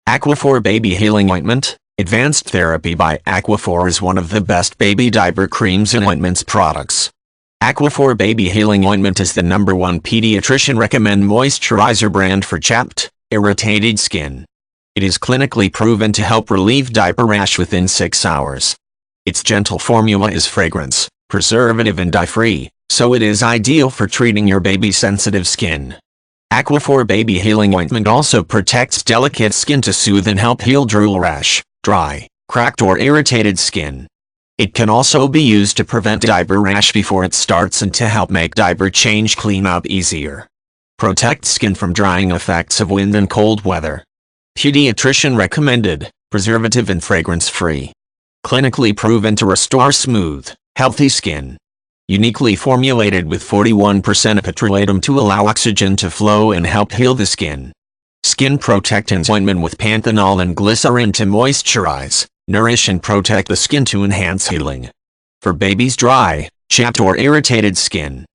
Aquaphor Baby Healing Ointment. Advanced therapy by Aquaphor is one of the best baby diaper creams and ointments products. Aquaphor Baby Healing Ointment is the #1 pediatrician recommend moisturizer brand for chapped, irritated skin. It is clinically proven to help relieve diaper rash within 6 hours. Its gentle formula is fragrance, preservative and dye-free, so it is ideal for treating your baby's sensitive skin. Aquaphor Baby Healing Ointment also protects delicate skin to soothe and help heal drool rash, dry, cracked or irritated skin. It can also be used to prevent diaper rash before it starts and to help make diaper change cleanup easier. Protect skin from drying effects of wind and cold weather. Pediatrician recommended, preservative and fragrance-free. Clinically proven to restore smooth, healthy skin. Uniquely formulated with 41% petrolatum to allow oxygen to flow and help heal the skin. Skin Protectants Ointment with panthenol and glycerin to moisturize, nourish and protect the skin to enhance healing. For babies' dry, chapped or irritated skin.